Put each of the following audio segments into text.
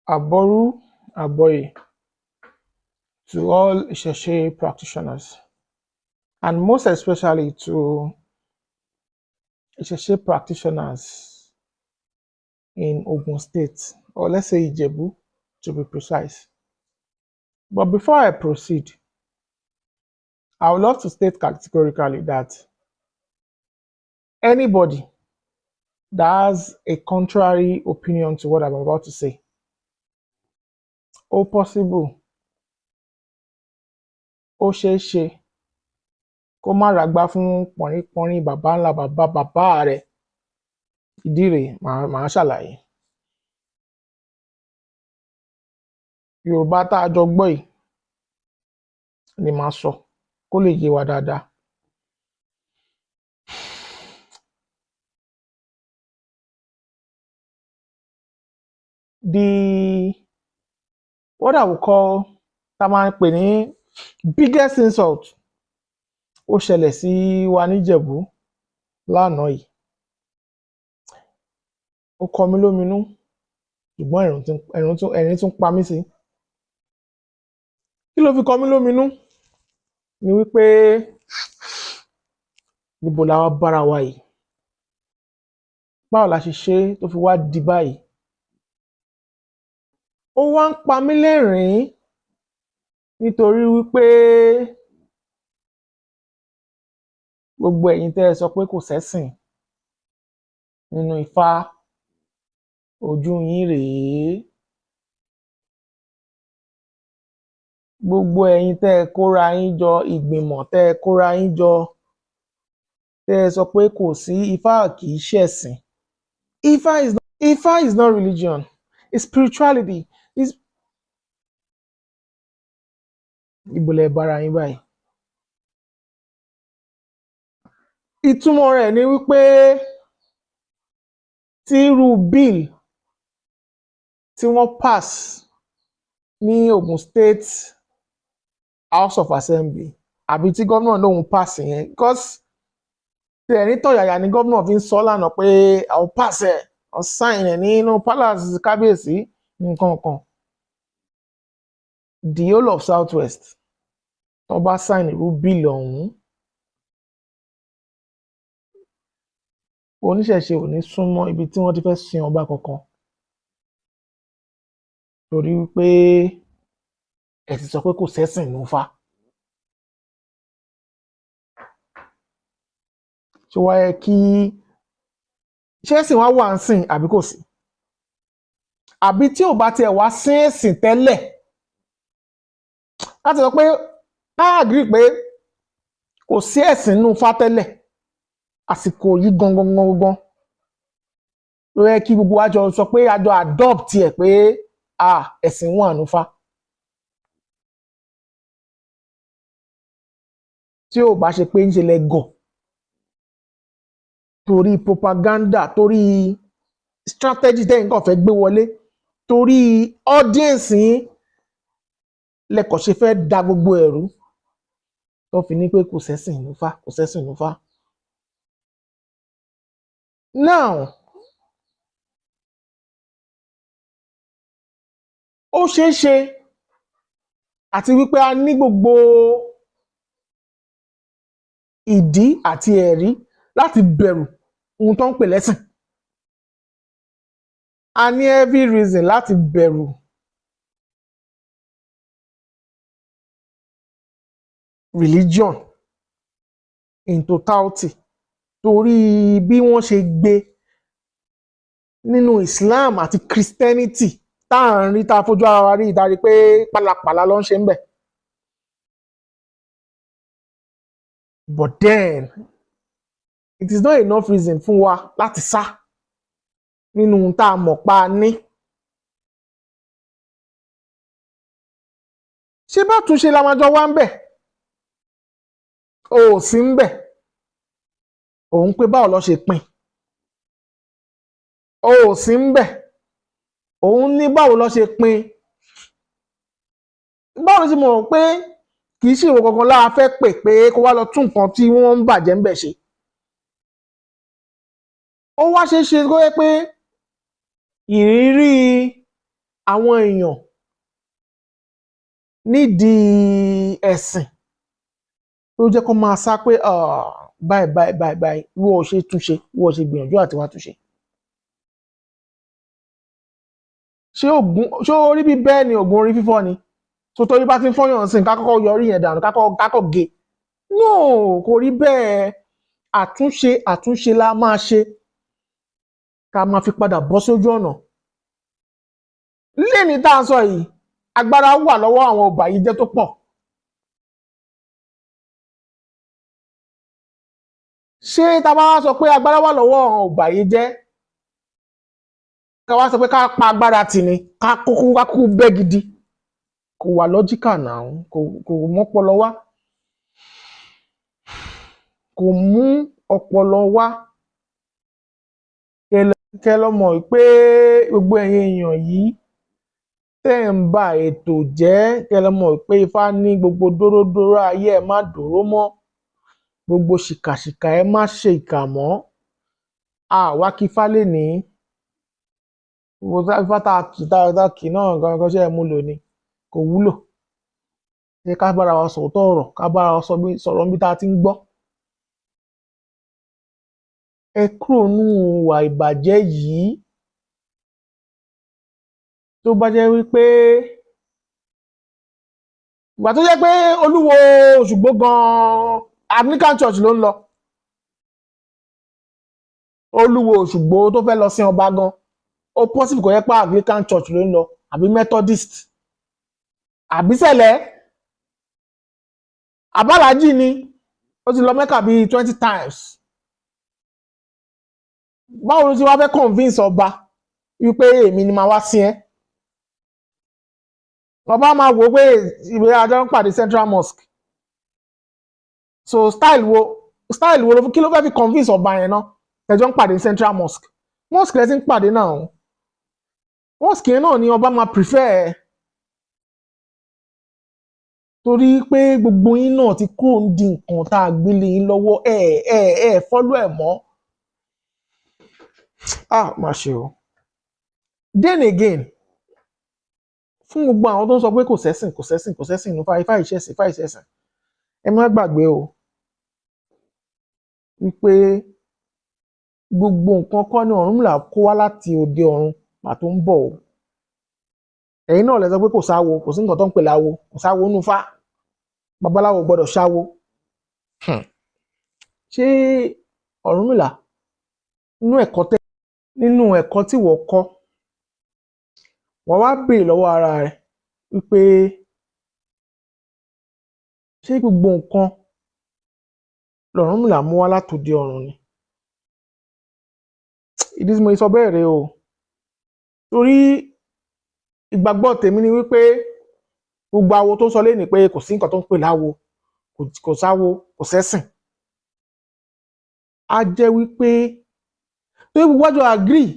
Aboru Aboye to all Isheshe practitioners, and most especially to Isheshe practitioners in Ogun State, or let's say Ijebu to be precise. But before I proceed, I would love to state categorically that anybody that has a contrary opinion to what I'm about to say, ó possible, ó ṣeé ṣe kó má ràgbá fún pọ̀nrín bàbá ńlá bàbá rẹ̀. Ìdí rèé, màá ṣàlàyé. Yorùbá tá a jọ gbọ́ yìí ni màá sọ kó lè yé wa dáadáa. What I would call, tá a máa ń pè ní biggest insult ó ṣẹlẹ̀ sí wa níjẹ̀bú lánàá yìí. Ó kọ mí lóminú, ṣùgbọ́n ẹ̀rín tún pa mí sí. Kí ló fi kọ mí lóminú? Ni wípé níbo la wá bára wa yìí? Báwo la ṣe ṣe tó fi wá di báyìí? Ó wá ń pa mí lẹ́rìn-ín nítorí wípé gbogbo ẹ̀yin tẹ́ ẹ sọ pé kò sẹ́sìn nínú Ifá, ojú yín rèé. Gbogbo ẹ̀yin tẹ́ ẹ kóra yín jọ, ìgbìmọ̀ tẹ́ ẹ kóra yín jọ, tẹ́ ẹ sọ pé kò sí Ifá kì í ṣẹ̀sìn. Ifá is not religion, it's spirituality. Ibo lẹ bára yín báyìí? Ìtumọ̀ rẹ̀ ni wípé tí irú bill tí wọ́n pass ní Ogun State House of Assembly àbí tí gómìnà lòun pass yẹn, because tí ẹ̀rí tọ̀yàyà ni gómìnà fi ń sọ lánàá pé àwọn pass ẹ̀, àwọn sign ẹ̀ nínú palace kábíyèsí nǹkan kan. The whole of Southwest tó bá sign irú bill ọ̀hún, oníṣẹ̀ṣe ò ní súnmọ́ ibi tí wọ́n ti fẹ́ sin ọba kankan, torí wípé ẹ ti sọ pé kò sẹ́sìn nínú Ifá. Ṣé wá yẹ kí ṣẹ́sìn wá wà ń sìn àbí kò sí? Àbí tí ò bá tiẹ̀ wá sí ẹ̀sìn tẹ́lẹ̀, láti sọ pé á agree pé kò sí ẹ̀sìn nínú Ifá tẹ́lẹ̀, àsìkò yìí gangan ló yẹ kí gbogbo wa jọ sọ pé a jọ adopt ẹ̀ pé ẹ̀sìn wà nínú Ifá. Tí ò bá ṣe pé ń ṣe lẹ gọ̀ torí propaganda, torí strategy tẹ́yìn kan fẹ́ gbé wọlé, torí audience yín lẹ́kọ̀ọ́ ṣe fẹ́ da gbogbo ẹ̀rú tó fi ní pé kò sẹ́sìn nínú Ifá, kò sẹ́sìn nínú Ifá. Now, ó ṣeé ṣe àti wípé a ní gbogbo ìdí àti ẹ̀rí láti bẹ̀rù ohun tó ń pè lẹ́sìn. A ní every reason láti bẹ̀rù religion in totality, torí bí wọ́n ṣe gbé nínú Islam àti Christianity tá à ń rí, tá a fojú ara wa rí, ìdarí pé pálapàla ló ń ṣe ń bẹ̀. But then it is not enough reason fún wa láti sá nínú ohun tá a mọ̀ pa ní. Ṣé bá túnṣe la máa jọ wá ń bẹ̀? O ò sí ń bẹ̀, òun pé báwo lọ ṣe pín. O ò sí ń bẹ̀, òun ní báwo lọ ṣe pín. Báwo ló ṣe mọ̀ pé kì í ṣe ìwọ gangan lára fẹ́ pè pé kó wá lọ tún nǹkan tí wọ́n ń bàjẹ́ ń bẹ̀ ṣe? Ó wá ṣeé ṣe kó yẹ pé ìrírí àwọn èèyàn nídìí ẹ̀sìn ló jẹ́ kó máa sá pé báyìí wọ́n ò ṣe túnṣe wọ́n ò ṣe gbìyànjú àti wá túnṣe. ṣé orí bíbẹ́ ni oògùn orí fífọ́ ni tó torí bá ti ń fọ́yàn sí ká kọ́kọ́ yọrí yẹn dànù ká kọ́ gé no kò rí bẹ́ẹ̀ àtúnṣe la máa ṣe ká máa fi padà bọ́ sójú ọ̀nà. lẹ́ni tá à ń sọ yìí agbára wà lọ́wọ́ àwọn ọ̀bàyéjẹ́ tó pọ̀. ṣé tá a bá sọ pé agbára wà lọ́wọ́ àwọn ọ̀bàyéjẹ́ ká wá sọ pé ká pa agbára tì ní ká kúkú bẹ́ gidi kò wà lọ́jíkà náà kò mọ́pọlọ wá kò mú ọpọlọ wá. kẹ lọ mọ̀ pé gbogbo ẹ̀yin èèyàn yìí tẹ́ ń ba ètò jẹ́ kẹ lọ mọ̀ pé Ifá ní gbogbo dóródóró ayé ẹ má dòró mọ́ gbogbo ṣìkàṣìkà ẹ má ṣe ìkà mọ́ àwa kí Ifá lè ní Ifá tá a kì náà gangan ṣe é mú lò ní kò wúlò. ṣé ká bára wa sòótọ́ ọ̀rọ̀ ká bára wa sọ̀rọ̀ níbi tá a ti ń gbọ́. ẹ kúrò nínú ìwà ìbàjẹ́ yìí tó bá jẹ́ wípé ìgbà tó jẹ́ pé Olúwo Òṣùgbó gan-an Anglican Church ló ń lọ Olúwo Òṣùgbó tó fẹ́ lọ sin ọba gan ó possible kò yẹ pé Anglican Church ló ń lọ àbí Methodist àbí Sẹ̀lẹ̀ àbálájì ni ó ti lọ Mẹ́kà bíi 20 times. báwo ló ti wá fẹ́ convince ọba wípé èmi ni màá wá sí ẹ ọba máa wò ó pé ìwé ajá ń pàdé Central Mosque so style wo kí ló fẹ́ fi convince ọba yẹn náà ẹjọ́ ń pàdé Central Mosque lẹ́sí ń pàdé náà mosque yẹn náà ni ọba máa prefer ẹ torí pé gbogbo yín náà ti kúrò ń di nǹkan tá a gbélé yín lọ́wọ́ ẹ follow ẹ̀ mọ́. má ṣe o. then again fún gbogbo àwọn tó ń sọ pé kò sẹ́sìn nínú Ifá ìṣẹ̀sìn ẹ má gbàgbé o wípé gbogbo nǹkan kọ́ ni Ọ̀rúnmìlà kó wá láti òde ọ̀run pàtó ń bọ̀ o. ẹ̀yin náà lẹ sọ pé kò sáwo kò sí nǹkan tó ń pè láwo kò sáwo nínú Ifá babaláwo gbọ́dọ̀ ṣáwo. ṣé Ọ̀rúnmìlà nínú ẹ̀kọ́ tí wọ́n kọ́ wọ́n wá béèrè lọ́wọ́ ara rẹ̀ wípé ṣé gbogbo nǹkan l'Ọ̀rúnmìlà mú wá látòde ọ̀run ni. ìdí tí mo sọ bẹ́ẹ̀ rèé o torí ìgbàgbọ́ tèmi ni wípé gbogbo awo tó sọ lénìí pé kò sí nǹkan tó ń pè láwo kò sáwo kò sẹ́sìn á jẹ́ wípé tó yẹ gbogbo àjọ agree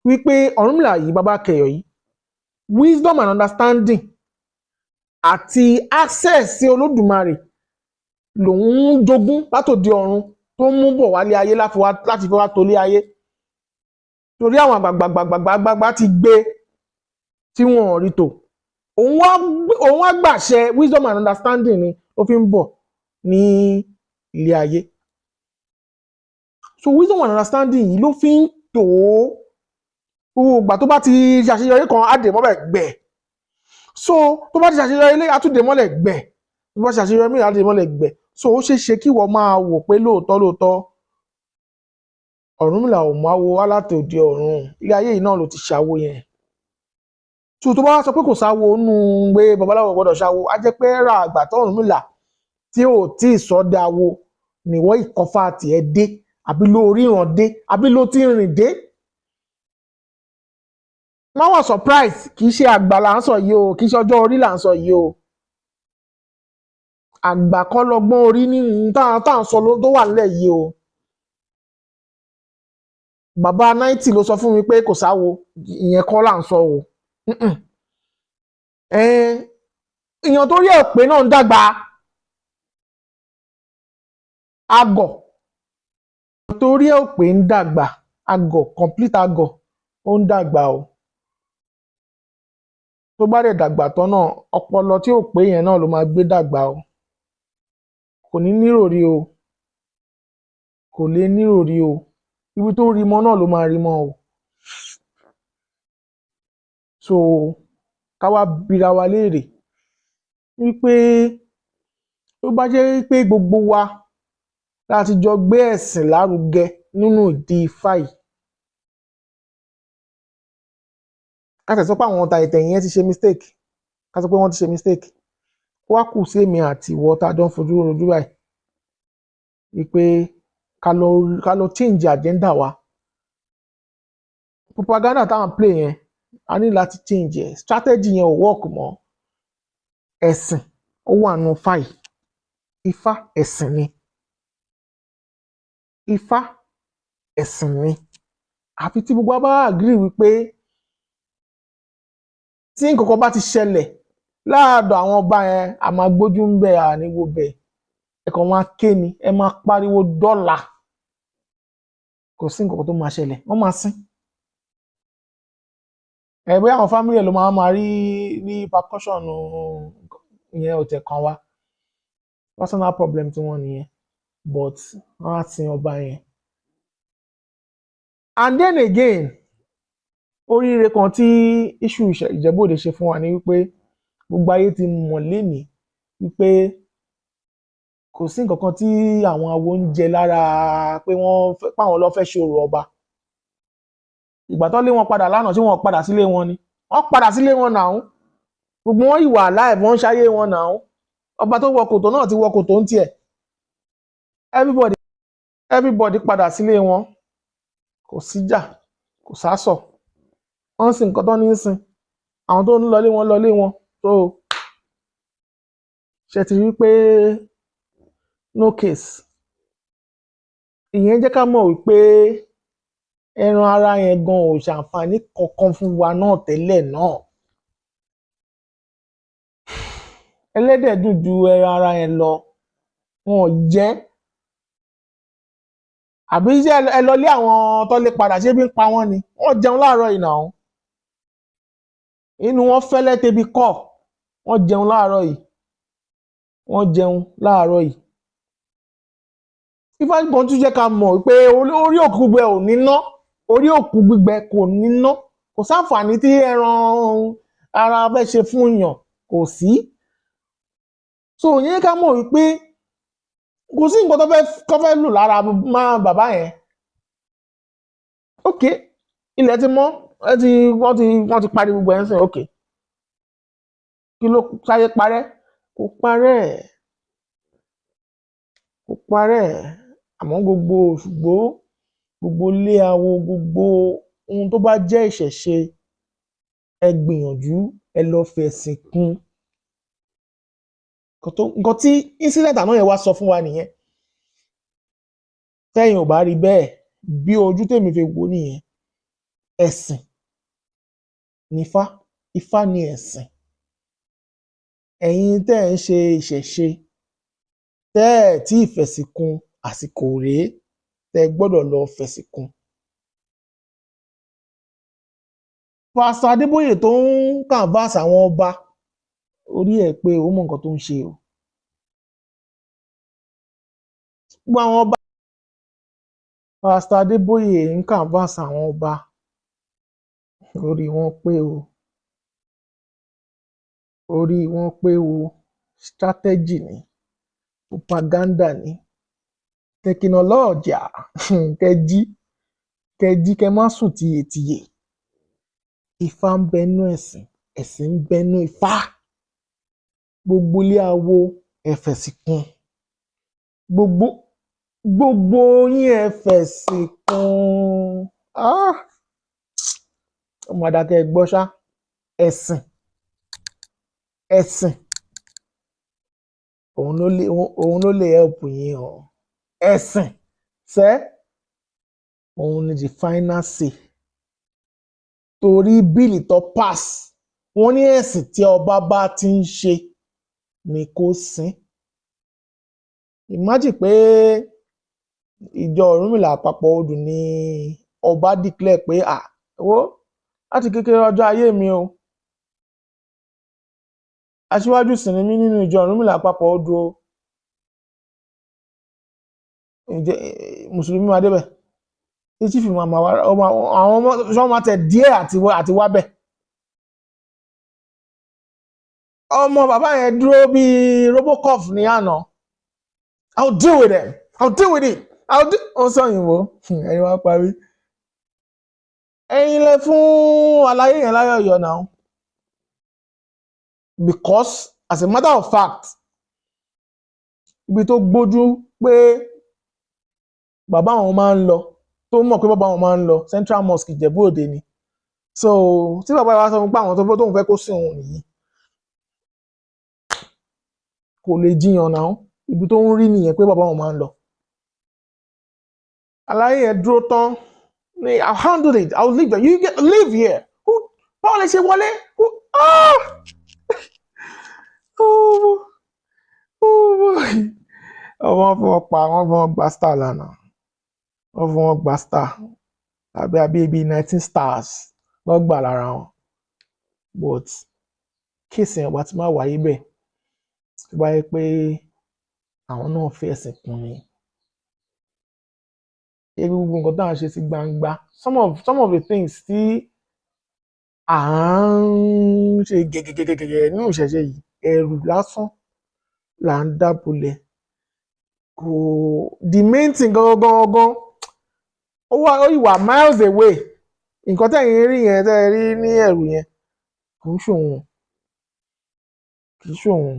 wípé Ọ̀rúnmìlà yìí bàbá kẹyọ yìí wisdom and understanding àti access sí Olódùmarè lòun ń jogún látòde ọ̀run tó ń mú bọ̀ wálé ayé láti fi wá tolé ayé torí àwọn àgbàgbà ti gbé tí wọn ò rí tò òun wá gbàṣẹ wisdom and understanding ni ó fi ń bọ̀ ní ilé ayé. so wisdom and understanding yìí ló fi ń tò ó ìgbà tó bá ti ṣàṣeyọrí kan á dè mọ́lẹ̀ gbẹ̀ so tó bá ti ṣàṣeyọrí ilé á tún dè mọ́lẹ̀ gbẹ̀ tó bá ti ṣàṣeyọrí mìíràn á dè mọ́lẹ̀ gbẹ̀ so ó ṣeé ṣe kí wọ́n máa wò pé lóòótọ́ Ọ̀rúnmìlà ò mú awo wá láti òde ọ̀run ilé ayé yìí náà ló ti ṣàwo yẹn tó bá wá sọ pé kò sáwo nù pé babaláwo gbọ́dọ̀ ṣàwo á jẹ́ pé ra àgbà tó Ọ̀rúnmìlà tí ò tí ì sọ dáwo nìwọ ìkọfà tiẹ̀ dé àbí ló ríran dé àbí ló ti rìn dé. má wà surprise kì í ṣe àgbà là ń sọ yìí o kì í ṣe ọjọ́ orí là ń sọ yìí o àgbà kọ́ lọ́gbọ́n orí ní tá à ń sọ tó wà nílẹ̀ yìí o. bàbá 90 ló sọ fún mi pé kò sáwo ìyẹn kọ́ là ń sọ o. èèyàn tó rí ẹ̀ pé náà ń dàgbà àgọ̀ tó rí ẹ̀ pé ń dàgbà àgọ̀ complete àgọ̀ ó ń dàgbà o. tó bá dẹ̀ dàgbà tán náà ọpọlọ tí ò pé yẹn náà ló máa gbé dàgbà o, kò ní níròrí o, kò lè níròrí o, ibi tó rí mọ́ náà ló máa rí mọ́ o. So ká wá bira wa léèrè wípé tó bá jẹ́ wípé gbogbo wa láti jọ gbé ẹ̀sìn lárugẹ nínú ìdí Ifá yìí, ká tẹ̀ sọ pé àwọn ọ̀tá ìtẹ̀yìn yẹn ti ṣe mistake, ká sọ pé wọ́n ti ṣe mistake, ó wá kù sí èmi àti ìwọ tá a jọ ń fojú rojú báyìí wípé ká lọ change agenda wa. Propaganda táwọn play yẹn a ní láti change ẹ̀, strategy yẹn ò work mọ́. Ẹ̀sìn ó wà nù Ifá yìí, Ifá ẹ̀sìn ni, Ifá ẹ̀sìn ni, àfi tí gbogbo wa bá agree wípé tí nǹkan kan bá ti ṣẹlẹ̀ láàdọ̀ àwọn ọba yẹn a máa gbójú ń bẹ̀ àníwò bẹ̀, ẹ̀kan máa ké ni, ẹ máa pariwo dọ́là, kò sí nǹkan kan tó máa ṣẹlẹ̀, wọ́n máa sín. Bóyá àwọn family ẹ̀ ló máa rí percussion ìyẹn ò tẹ̀ kan wá, personal problem tí wọ́n nìyẹn, but wọ́n á sin ọba yẹn. And then again, oríire kan tí issue Ìjẹ̀bú-Òde ṣe fún wa ni wípé gbogbo ayé ti mọ̀ lénìí wípé kò sí nǹkan kan tí àwọn awo ń jẹ lára pé páwọn lọ fẹ́ ṣe orò ọba. Ìgbà tó lé wọn padà lánàá tí wọ́n padà sílé wọn ni, wọ́n padà sílé wọn náà, gbogbo wọn ìwà alive, wọ́n ń ṣayé wọn náà, ọba tó wọ kòtò náà ti wọ kòtò ń tiẹ̀, everybody padà sílé wọn, kò síjà, kò sásọ̀, wọ́n sin nǹkan tó ní í sin, àwọn tó ń lọlé wọn, so ṣe ti rí pé no case. Ìyẹn jẹ́ ká mọ̀ wípé ẹran ara yẹn gan ò ṣàǹfààní kankan fún wa náà tẹ́lẹ̀ náà. Ẹlẹ́dẹ̀ dùn ju ẹran ara yẹn lọ, wọn ò jẹ́. Àbí ẹ lọ lé àwọn tó lè padà ṣé bí ń pa wọ́n ni, wọ́n jẹun láàárọ̀ yìí náà, inú wọn fẹ́lẹ́ tẹbi kọ́, wọ́n jẹun láàárọ̀ yìí. Ifá gbọ́n tún jẹ́ ká mọ̀ pé orí òkú gbígbẹ ò ní ná, orí òkú gbígbẹ kò ní ná, kò sáǹfààní tí ẹran ara fẹ́ ṣe fún yàn, kò sí. So yẹn ká mọ̀ wípé kò sí nǹkan tó fẹ́ lò lára bàbá yẹn. Ok, ilẹ̀ ti mọ́, wọ́n ti parí gbogbo ẹ̀ ń sìn, ok. Kí ló sáyé parẹ́? Kò parẹ́, àmọ́ gbogbo Òṣùgbó, gbogbo ilé awo, gbogbo ohun tó bá jẹ́ ìṣẹ̀ṣe, ẹ gbìyànjú ẹ lọ fẹ̀sìn kún. Nǹkan tí incident àná yẹn wá sọ fún wa nìyẹn. Tẹ́yìn ò bá rí bẹ́ẹ̀, bí ojú tèmi fi wò nìyẹn, ẹ̀sìn ni Ifá ni ẹ̀sìn. Ẹ̀yin tẹ́ ẹ̀ ń ṣe ìṣẹ̀ṣe, tẹ́ ẹ̀ tí ì fẹ̀sìn kún, àsìkò rèé tẹ́ ẹ gbọ́dọ̀ lọ fẹ̀sìn kún. Pásítọ̀ Adébóyè tó ń canvass àwọn ọba, orí ẹ̀ pé ó mọ nǹkan tó ń ṣe o. Gbogbo àwọn ọba, Pásítọ̀ Adébóyè ń canvass àwọn ọba, orí wọn pé o. Orí wọn pé o, strategy ni, propaganda ni, tẹkinọlọ́ọ̀jà, kẹjí kẹ má sùn tiyètiyè. Ifá ń bẹnú ẹ̀sìn, ẹ̀sìn ń bẹnú Ifá. Gbogbo ilé awo ẹ fẹ̀sìn kún. Gbogbo yín ẹ fẹ̀sìn kún. Ọmọ àdàkẹ́ gbọ́ ṣá, ẹ̀sìn òun ló lè help yín o. Ẹ̀sìn òun ni the final say. Torí bíìlì tó pass, wọ́n ní ẹ̀sìn tí ọba bá ti ń ṣe ni kó sìn. Imagine pé ìjọ Ọ̀rúnmìlà àpapọ̀ odù ni ọba declare pé láti kékeré ọjọ́ ayé mi o, aṣíwájú sì ni mí nínú ìjọ Ọ̀rúnmìlà àpapọ̀ odò ǹjẹ́ mùsùlùmí máa débẹ̀ tí chief máa wá àwọn ọmọ ṣọ́ máa tẹ̀ díẹ̀ àti wá bẹ̀. ọmọ bàbá yẹn dúró bíi Robocop ní àná. I'll deal with them. I'll deal with it. Ó sọ òyìnbó ẹ̀yin wá parí. ẹ̀yin lẹ fún àlàyé yẹn láyọ̀ yọ̀ náà. Because as a matter of fact ibi tó gbójú pé bàbá àwọn máa ń lọ tó mọ̀ pé bàbá àwọn máa ń lọ Central Mosque Ìjẹ̀bú Òde ni. So tí bàbá wa sọ pé àwọn tóun fẹ́ kó sí òun nìyí kò lè jiyàn náà ibi tó ń rí nìyẹn pé bàbá àwọn máa ń lọ. àlàyé yẹn dúró tán ní I'll handle it. I'll leave there. You get live here. báwo lè ṣe wọlé? wọ́n fún wọn pa wọ́n fún wọn gba star lánàá wọ́n fún wọn gba star àbí 19 stars wọ́n gbà lára wọn but kéèsì yẹn wá ti máa wáyé bẹ́ẹ̀ tó bá yẹ pé àwọn náà fi ẹ̀sìn kún ni gbogbo nǹkan tá à ń ṣe sí gbangba some of the things tí à ń ṣe gẹ́gẹ́gẹ́gẹ́ nínú ìṣẹ̀ṣe yìí ẹ̀rù lásán là ń dábòlẹ̀ kò the main thing gangan ó wà miles away nǹkan tẹ̀yìn rí yẹn tẹ́ ẹ rí ní ẹ̀rù yẹn kì í ṣòun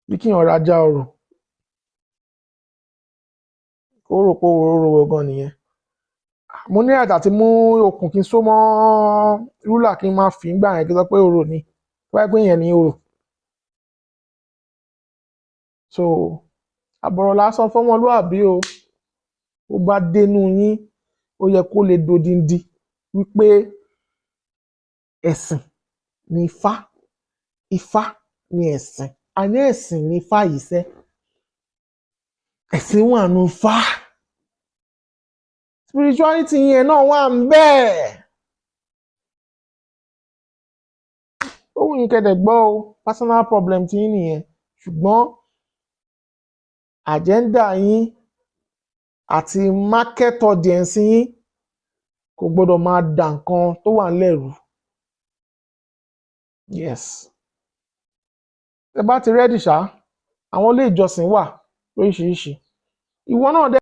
bí kí èèyàn rajá ọrọ̀ ó rò pé òróró gan nìyẹn mo ní àtàtì mú okùn kí n so mọ́ rúlà kí n máa fi ń gbà yẹn kí n sọ pé òrò ni wáyé pé yẹn ní òrò so àbọ̀rọ̀ lásán fọmọlúàbí o ó bá dénú yín ó yẹ kó lè dodindi wípé ẹ̀sìn ni ifá ni ẹ̀sìn àní ẹ̀sìn ni ifá yìí sẹ́ ẹ̀sìn wà nù fá spirituality yẹn náà wà ń bẹ́ẹ̀ ohun yìí kẹ̀dẹ̀ gbọ́ o personal problem ti yín nìyẹn ṣùgbọ́n agenda yín àti market audience yín kò gbọ́dọ̀ máa dà nǹkan tó wà nílẹ̀ rú yes ẹ bá ti rẹ́dì ṣá àwọn ilé ìjọsìn wà lóríṣiríṣi ìwọ náà dẹ